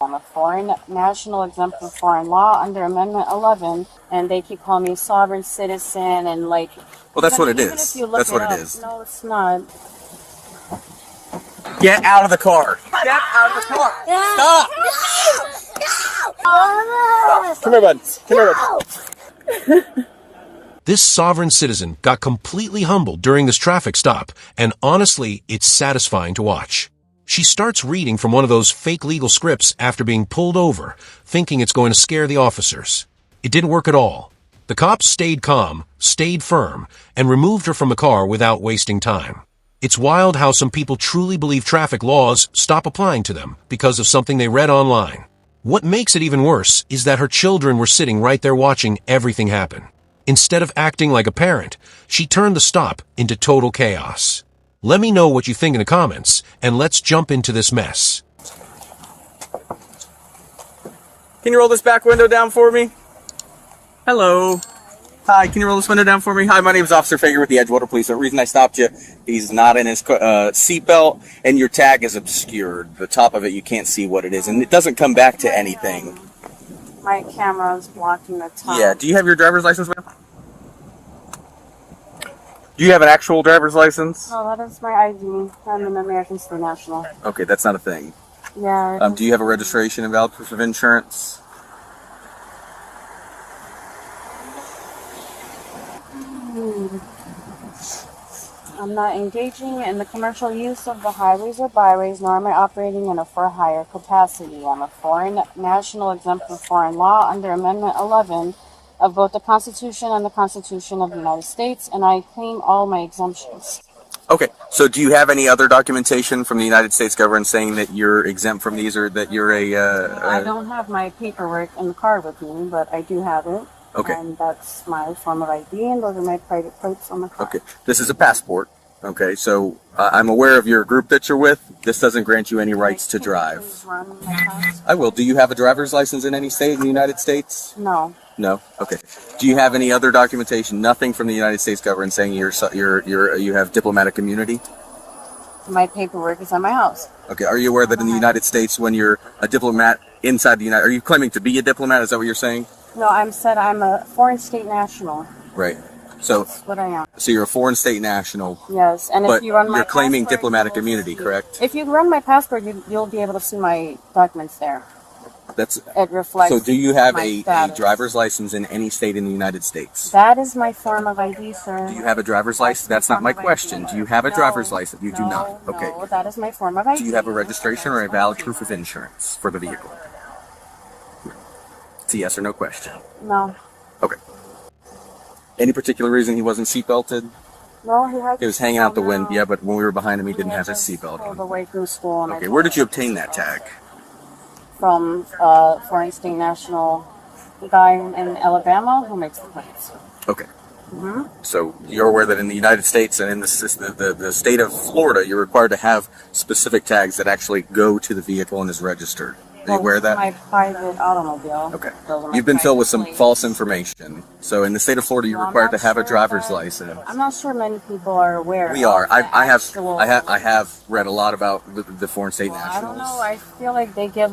I'm a foreign national exempt from foreign law under Amendment 11, and they keep calling me sovereign citizen and like. Well, that's what it even is. If you look That's what up, it is. No, it's not. Get out of the car. Get out of the car. Stop. Come here, bud. Come here, bud. This sovereign citizen got completely humbled during this traffic stop, and honestly, it's satisfying to watch. She starts reading from one of those fake legal scripts after being pulled over, thinking it's going to scare the officers. It didn't work at all. The cops stayed calm, stayed firm, and removed her from the car without wasting time. It's wild how some people truly believe traffic laws stop applying to them because of something they read online. What makes it even worse is that her children were sitting right there watching everything happen. Instead of acting like a parent, she turned the stop into total chaos. Let me know what you think in the comments, and let's jump into this mess. Can you roll this back window down for me? Hello. Hi, can you roll this window down for me? Hi, my name is Officer Fager with the Edgewater Police. The reason I stopped you, he's not in his seatbelt, and your tag is obscured. The top of it, you can't see what it is, and it doesn't come back to anything. My camera is blocking the top. Yeah, do you have your driver's license, ma'am? Do you have an actual driver's license? No, that is my ID. I'm an American State National. Okay, that's not a thing. Yeah. Do you have a registration and valid proof of insurance? I'm not engaging in the commercial use of the highways or byways, nor am I operating in a for-hire capacity. I'm a foreign national exempt from foreign law under Amendment 11 of both the Constitution and the Constitution of the United States, and I claim all my exemptions. Okay, so do you have any other documentation from the United States government saying that you're exempt from these, or that you're I don't have my paperwork in the car with me, but I do have it. Okay. And that's my form of ID, and those are my private plates on the car. Okay, this is a passport. Okay, so I'm aware of your group that you're with. This doesn't grant you any rights to drive. Please run my passport? I will. Do you have a driver's license in any state in the United States? No. No. Okay. Do you have any other documentation? Nothing from the United States government saying you have diplomatic immunity? My paperwork is at my house. Okay. Are you aware that in the United States, when you're a diplomat inside the United, are you claiming to be a diplomat? Is that what you're saying? No, I'm a foreign state national. Right. So, That's what I am. so you're a foreign state national. Yes, and but if you run my you're claiming passport, diplomatic you'll immunity, see- correct? If you run my passport, you'll be able to see my documents there. That's. It reflects. So, do you have my a status. driver's license in any state in the United States? That is my form of ID, sir. Do you have a driver's license? That's not my question. Do you have a driver's license? You do not. Okay. No, that is my form of ID. Do you have a registration or a valid proof of insurance for the vehicle? It's a yes or no question. No. Okay. Any particular reason he wasn't seatbelted? No, he had. He was hanging out the window. Yeah, but when we were behind him, he didn't have his seatbelt Pulled on. away from school. And Okay, where did you obtain that tag? From foreign state national guy in Alabama who makes the plates. Okay. So you're aware that in the United States and in the state of Florida, you're required to have specific tags that actually go to the vehicle and is registered. Are you aware of that? My private automobile. Okay. Those are my You've been filled with some private plates. false information. So in the state of Florida, you're No, I'm required to not have a sure driver's that- license. I'm not sure many people are aware. We of are. the actual- I have read a lot about the foreign state I nationals. don't know. I feel like they give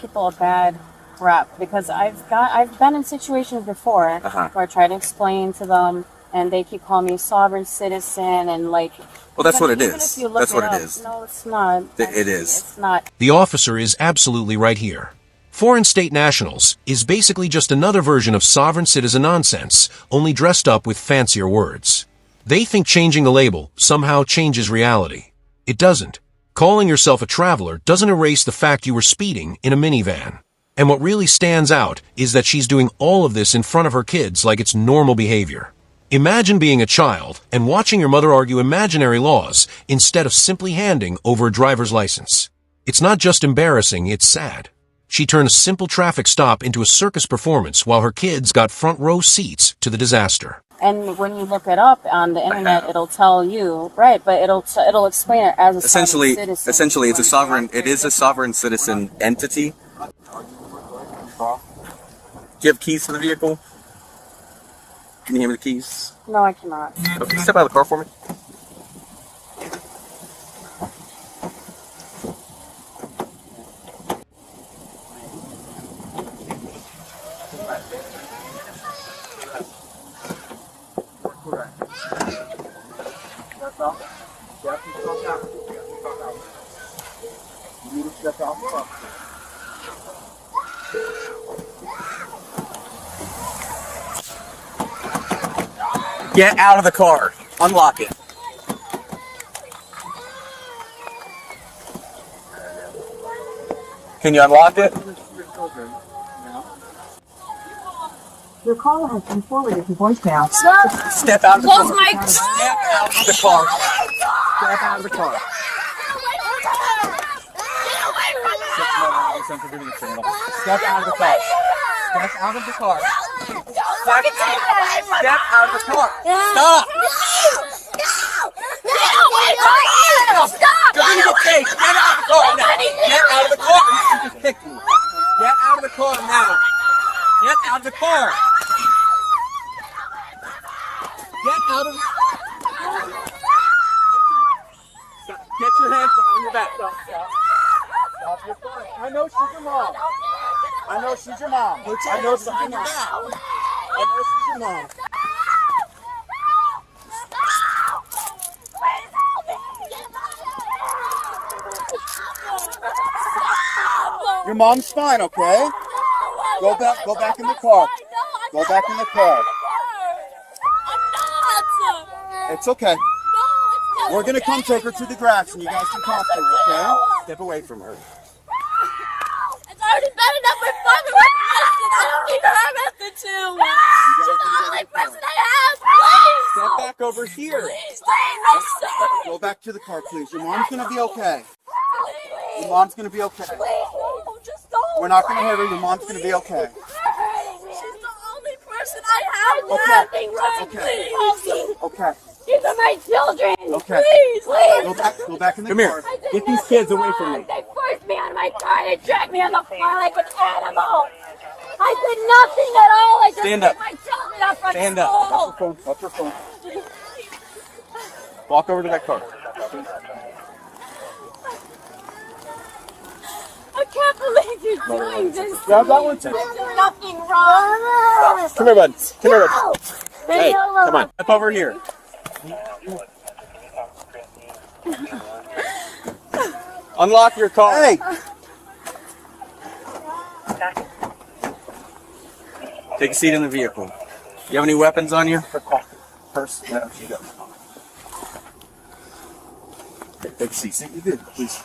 people a bad rap because I've been in situations before where I try to explain to them and they keep calling me sovereign citizen and like. Well, that's what it even is. if you look That's what up, it is. No, it's not. It is. It's not. The officer is absolutely right here. Foreign state nationals is basically just another version of sovereign citizen nonsense, only dressed up with fancier words. They think changing the label somehow changes reality. It doesn't. Calling yourself a traveler doesn't erase the fact you were speeding in a minivan. And what really stands out is that she's doing all of this in front of her kids like it's normal behavior. Imagine being a child and watching your mother argue imaginary laws instead of simply handing over a driver's license. It's not just embarrassing, it's sad. She turned a simple traffic stop into a circus performance while her kids got front row seats to the disaster. And when you look it up on the internet, it'll tell you right, but it'll explain it as a Essentially, sovereign citizen. essentially, it's a sovereign. It is a sovereign citizen entity. Do you have keys to the vehicle? Can you hand me the keys? No, I cannot. Okay, step out of the car for me. Get out of the car. Unlock it. Can you unlock it? Your call has been forwarded to voicemail. Step out of the car. Close my door! Step out of the car. Step out of the car. Step out of the car. Step out of the car. Step out of the car. Stop! Stop! You're gonna get chased. Get out of the car now. Get out of the car. You just kicked me. Get out of the car now. Get out of the car. Get out of the Get your hands behind your back. Stop. Stop. You're fine. I know she's your mom. I know she's your mom. I know she's your mom. I know she's your mom. Your mom's fine, okay? Go back in the car. Go back in the car. It's okay. We're gonna come take her to the grass and you guys can talk to her, okay? Step away from her. It's already bad enough my father was arrested. I don't need her method too. She's the only person I have. Please. Step back over here. Please, no, sir. Go back to the car, please. Your mom's gonna be okay. Your mom's gonna be okay. Please, just don't. We're not gonna hurt her. Your mom's gonna be okay. She's the only person I have. Okay. Nothing wrong, please. Okay. These are my children. Okay. Please, please. Go back in the car. I did Get these nothing kids away from wrong. me. They forced me on my car. They dragged me on the floor like an animal. I did nothing at all. I just Stand picked up. my children up from Stand up. school. Watch your phone. Walk over to that car. I can't believe you're doing this. Grab that one too. I did nothing wrong. Come here, bud. Come here, bud. No. Hey, come on. Step over here. Unlock your car. Hey. Take a seat in the vehicle. You have any weapons on you? Purse? No, you don't. Take a seat. You did, please.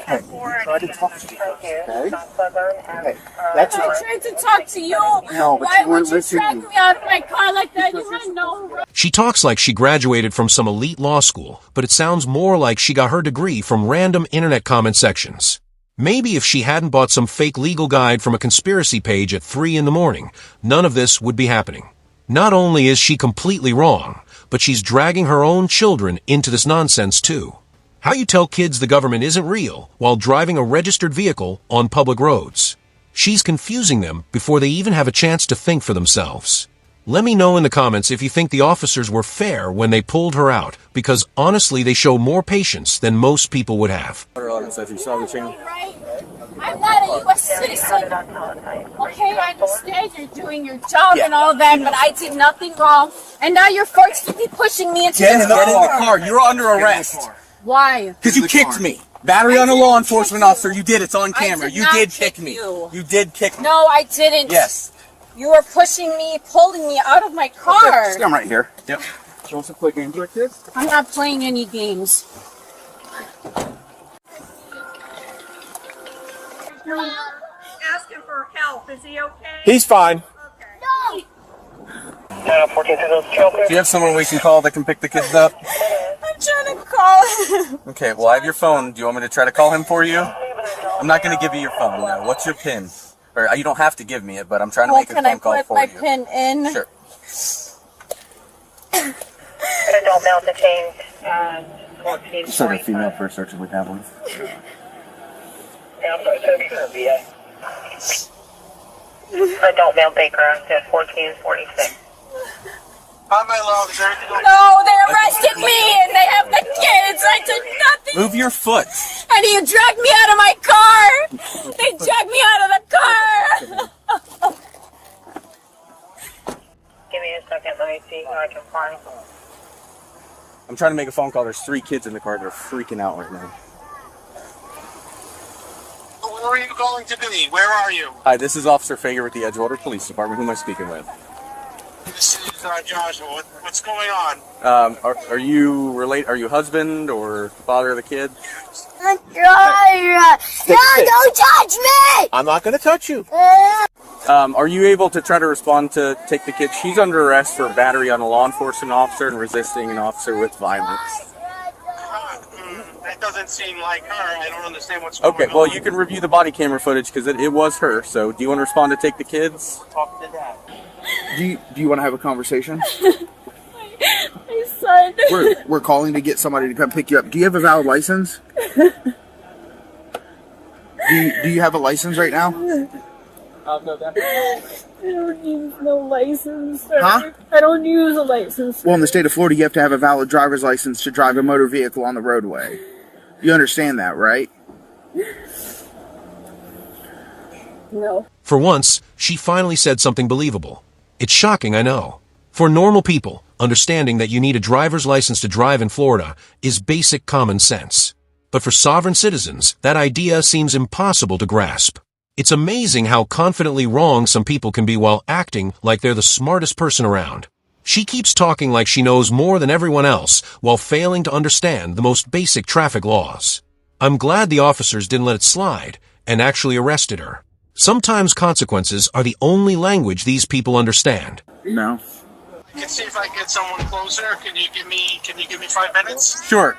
Hey, try to talk to me, okay? Hey, that's I tried to talk to you. No, but Why you weren't would you listening. drag me out of my car like that? You had no right. She talks like she graduated from some elite law school, but it sounds more like she got her degree from random internet comment sections. Maybe if she hadn't bought some fake legal guide from a conspiracy page at 3 in the morning, none of this would be happening. Not only is she completely wrong, but she's dragging her own children into this nonsense too. How you tell kids the government isn't real while driving a registered vehicle on public roads? She's confusing them before they even have a chance to think for themselves. Let me know in the comments if you think the officers were fair when they pulled her out, because honestly they show more patience than most people would have. If you saw the channel. Right? I'm not a U.S. citizen. Okay, I understand you're doing your job and all that, but I did nothing wrong. And now you're forced to be pushing me into Get in the car. You're under arrest. Why? Because you kicked me. Battery on a law enforcement officer. You did. It's on camera. did You not did kick kick me. you. You did kick me. No, I didn't. Yes. You were pushing me, pulling me out of my car. I'm right here. Yep. Show us a quick games like this. I'm not playing any games. Asking for help. Is he okay? He's fine. No! Do you have someone we can call that can pick the kids up? I'm trying to call him. Okay, well, I have your phone. Do you want me to try to call him for you? I'm not going to give you your phone now. What's your PIN? Or you don't have to give me it, but I'm trying to make a Can I phone call put for my you. pin in? Sure. Adult male detained, Sort of female first search if we have one. adult male Baker active 1446. No, they arrested me and they have the kids. I did nothing. Move your foot. And you dragged me out of my car. They dragged me out of the car. Give me a second, let me see who I can find. I'm trying to make a phone call. There's 3 kids in the car. They're freaking out right now. Who are you going to be? Where are you? Hi, this is Officer Fager with the Edgewater Police Department. Who am I speaking with? This is Joshua. What's going on? Are you Are you husband or father of the kid? No, don't touch me! I'm not going to touch you. Are you able to try to respond to take the kid? She's under arrest for battery on a law enforcement officer and resisting an officer with violence. That doesn't seem like her. I don't understand what's going on. Okay, well, you can review the body camera footage because it was her. So, do you want to respond to take the kids? Talk to Dad. Do you want to have a conversation? My son. We're calling to get somebody to come pick you up. Do you have a valid license? Do you have a license right now? I don't use no license, sir. Huh? I don't use a license. Well, in the state of Florida, you have to have a valid driver's license to drive a motor vehicle on the roadway. You understand that, right? No. For once, she finally said something believable. It's shocking, I know. For normal people, understanding that you need a driver's license to drive in Florida is basic common sense. But for sovereign citizens, that idea seems impossible to grasp. It's amazing how confidently wrong some people can be while acting like they're the smartest person around. She keeps talking like she knows more than everyone else while failing to understand the most basic traffic laws. I'm glad the officers didn't let it slide and actually arrested her. Sometimes consequences are the only language these people understand. No. I can see if I can get someone closer. Can you give me 5 minutes? Sure.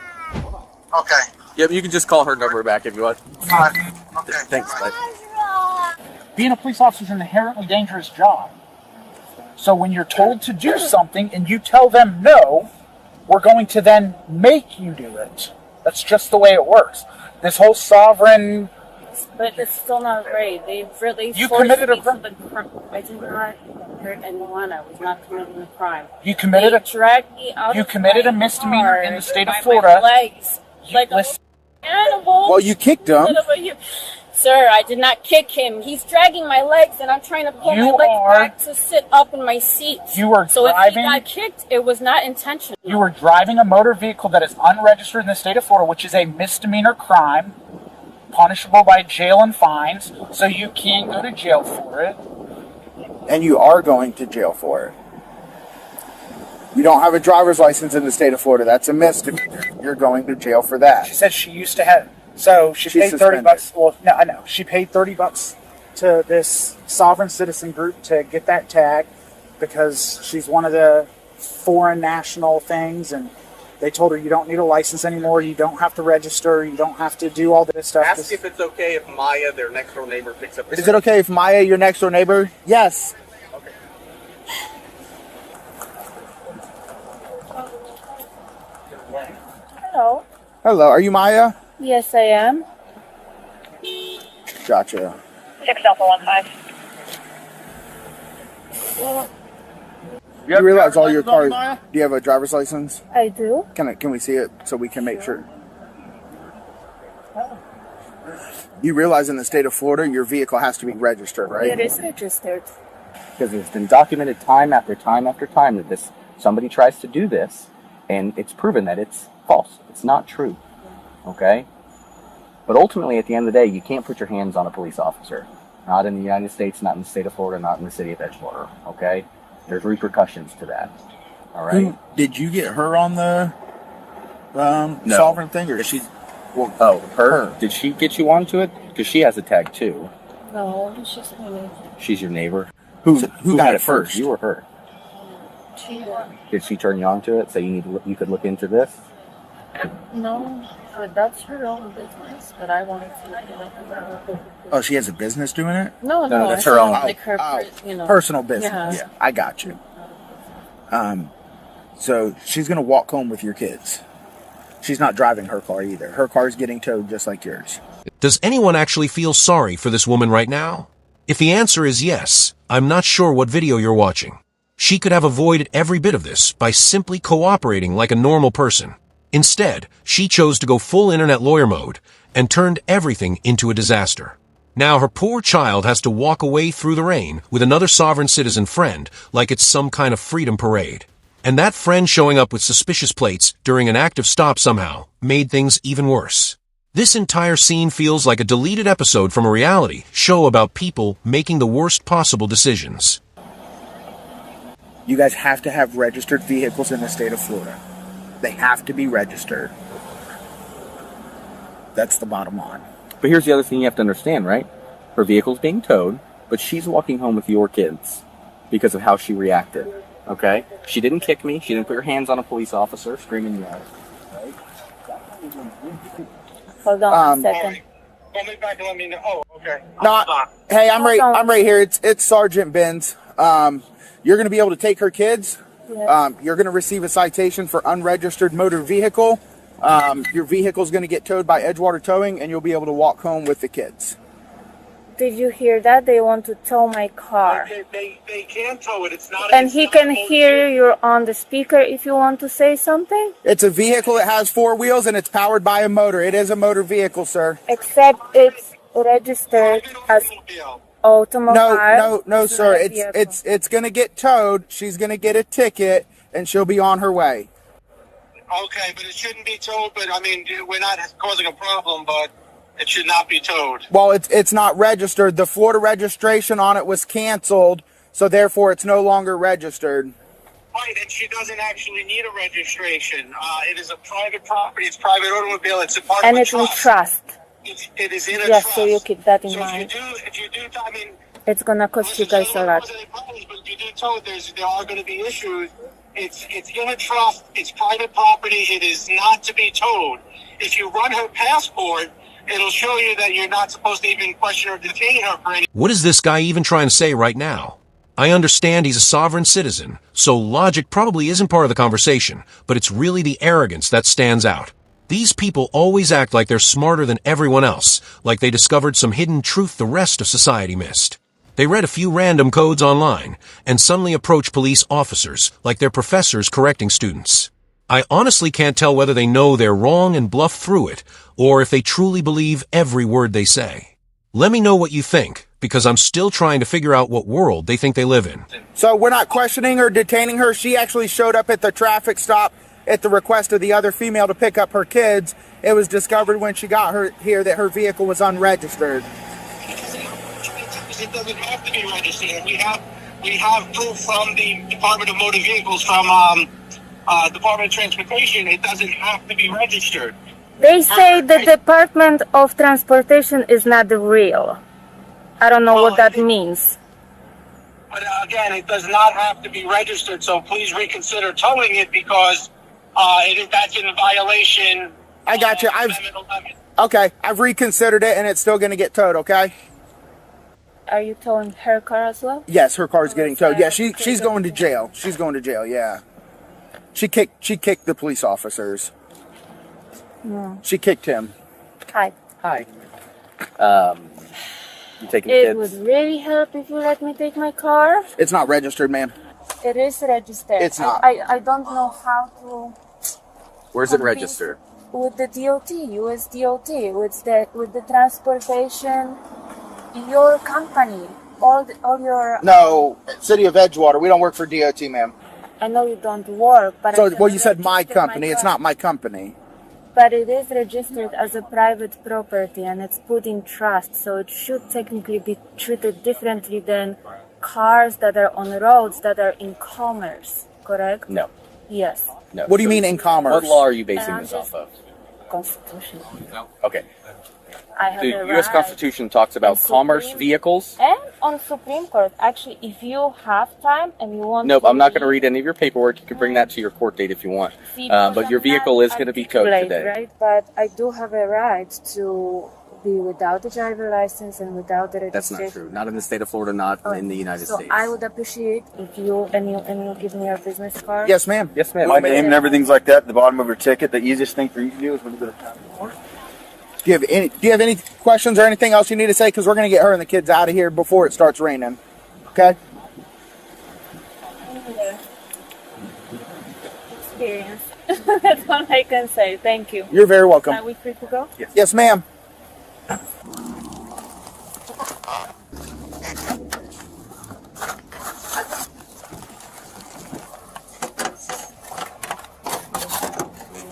Okay. Yep, you can just call her number back if you want. Okay. Thanks, bud. Being a police officer is an inherently dangerous job. So when you're told to do something and you tell them no, we're going to then make you do it. That's just the way it works. This whole sovereign... But it's still not right. They really You forced committed a me crime. to the crime. I did not hurt anyone. I was not committing a crime. You committed They a... dragged me out You of committed my a misdemeanor car in the state of by Florida. My legs, like listen- an animal. Well, you kicked him. Sir, I did not kick him. He's dragging my legs, and I'm trying to pull my You legs are- back to sit up in my seat. You were So if driving- he got kicked, it was not intentional. You were driving a motor vehicle that is unregistered in the state of Florida, which is a misdemeanor crime, punishable by jail and fines, so you can't go to jail for it. And you are going to jail for it. You don't have a driver's license in the state of Florida. That's a misdemeanor. You're going to jail for that. She said she used to have... So she She's paid suspended. $30. Well, no, I know. She paid $30 to this sovereign citizen group to get that tag because she's one of the foreign national things, and they told her you don't need a license anymore. You don't have to register. You don't have to do all this stuff. Ask if it's okay if Maya, their next door neighbor, picks up. Is it okay if Maya, your next door neighbor? Yes. Hello. Hello. Are you Maya? Yes, I am. Gotcha. 6 Alpha 15. You realize all your cars... Do you have a driver's license? I do. Can we see it so we can make sure? You realize in the state of Florida, your vehicle has to be registered, right? It is registered. Because it's been documented time after time after time that somebody tries to do this, and it's proven that it's false. It's not true. Okay? But ultimately, at the end of the day, you can't put your hands on a police officer. Not in the United States, not in the state of Florida, not in the city of Edgewater. Okay? There's repercussions to that. All right? Did you get her on the sovereign thing, or she's... Well, oh, her? Did she get you onto it? Because she has a tag too. No, she's my neighbor. She's your neighbor. Who got it first? You or her? She Did she turn you on to it? So you could look into this? No, but that's her own business. But I wanted to look it up. Oh, she has a business doing it? No, that's it's her own. Like her, Personal business. Yeah. Yeah, I got you. So she's gonna walk home with your kids. She's not driving her car either. Her car's getting towed just like yours. Does anyone actually feel sorry for this woman right now? If the answer is yes, I'm not sure what video you're watching. She could have avoided every bit of this by simply cooperating like a normal person. Instead, she chose to go full internet lawyer mode and turned everything into a disaster. Now her poor child has to walk away through the rain with another sovereign citizen friend like it's some kind of freedom parade. And that friend showing up with suspicious plates during an active stop somehow made things even worse. This entire scene feels like a deleted episode from a reality show about people making the worst possible decisions. You guys have to have registered vehicles in the state of Florida. They have to be registered. That's the bottom line. But here's the other thing you have to understand, right? Her vehicle's being towed, but she's walking home with your kids because of how she reacted. Okay? She didn't kick me. She didn't put her hands on a police officer, screaming yell. Hold on a second. Call me back and let me know. Oh, okay. No, hey, I'm right here. It's Sergeant Benz. You're going to be able to take her kids. Yes. You're going to receive a citation for unregistered motor vehicle. Your vehicle's going to get towed by Edgewater Towing, and you'll be able to walk home with the kids. Did you hear that? They want to tow my car. They can tow it. It's not. And it's he not can a hear you on the speaker if you want to say something? It's a vehicle that has 4 wheels, and it's powered by a motor. It is a motor vehicle, sir. Except it's registered as automobile. No, It's sir. not a vehicle. It's going to get towed. She's going to get a ticket, and she'll be on her way. Okay, but it shouldn't be towed. But I mean, we're not causing a problem, but it should not be towed. Well, it's not registered. The Florida registration on it was canceled, so therefore it's no longer registered. Right, and she doesn't actually need a registration. It is a private property. It's private automobile. It's a part And of a it's in trust. trust. It is in a Yes, trust. so you keep that in So mind. if you do, I mean, It's gonna cost you guys a lot. But if you do tow, there are going to be issues. It's in a trust. It's private property. It is not to be towed. If you run her passport, it'll show you that you're not supposed to even question or detain her for any. What is this guy even trying to say right now? I understand he's a sovereign citizen, so logic probably isn't part of the conversation, but it's really the arrogance that stands out. These people always act like they're smarter than everyone else, like they discovered some hidden truth the rest of society missed. They read a few random codes online, and suddenly approach police officers like they're professors correcting students. I honestly can't tell whether they know they're wrong and bluff through it, or if they truly believe every word they say. Let me know what you think, because I'm still trying to figure out what world they think they live in. So we're not questioning or detaining her. She actually showed up at the traffic stop at the request of the other female to pick up her kids. It was discovered when she got her here that her vehicle was unregistered. It doesn't have to be registered. We have proof from the Department of Motor Vehicles, from Department of Transportation. It doesn't have to be registered. They say the Department of Transportation is not real. I don't know what that means. But again, it does not have to be registered. So please reconsider towing it, because that's in violation. I got you. I've reconsidered it, and it's still going to get towed. Okay. Are you towing her car as well? Yes, her car's getting towed. Yeah, she's going to jail. She's going to jail. Yeah. She kicked the police officers. No. She kicked him. Hi. Hi. You taking It kids? would really help if you let me take my car. It's not registered, ma'am. It is registered. It's not. I don't know how to. Where's it registered? With the DOT, US DOT, with the transportation, your company, all your. No, City of Edgewater. We don't work for DOT, ma'am. I know you don't work, but. So, well, you said my company. It's not my company. But it is registered as a private property, and it's put in trust, so it should technically be treated differently than cars that are on roads that are in commerce, correct? No. Yes. No. What do you mean in commerce? What law are you basing this off of? Constitution. Okay. I have The a U.S. right. Constitution talks about And commerce Supreme- vehicles. And on Supreme Court, actually, if you have time and you want Nope, to I'm not going to read any of your paperwork. You can bring that to your court date if you want. see, But your I'm not vehicle is going to be towed articulate, today. Right? But I do have a right to be without the driver license and without the That's registration. not true. Not in the state of Florida, not in the United So States. I would appreciate if you give me your business card. Yes, ma'am. Yes, ma'am. My name and everything's like that at the bottom of her ticket. The easiest thing for you to do is when you go to town. Do you have any questions or anything else you need to say? Because we're going to get her and the kids out of here before it starts raining. Okay? Experience. That's all I can say. Thank you. You're very welcome. Are we free to go? Yes, ma'am.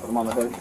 Put them on the hood.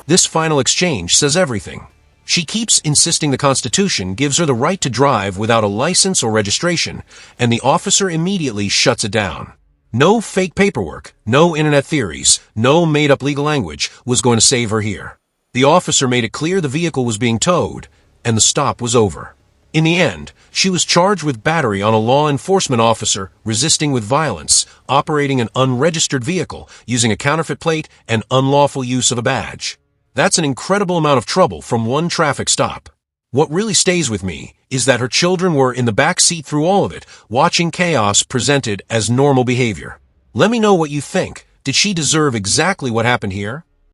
This final exchange says everything. She keeps insisting the Constitution gives her the right to drive without a license or registration, and the officer immediately shuts it down. No fake paperwork, no internet theories, no made-up legal language was going to save her here. The officer made it clear the vehicle was being towed, and the stop was over. In the end, she was charged with battery on a law enforcement officer resisting with violence, operating an unregistered vehicle, using a counterfeit plate, and unlawful use of a badge. That's an incredible amount of trouble from one traffic stop. What really stays with me is that her children were in the back seat through all of it, watching chaos presented as normal behavior. Let me know what you think. Did she deserve exactly what happened here?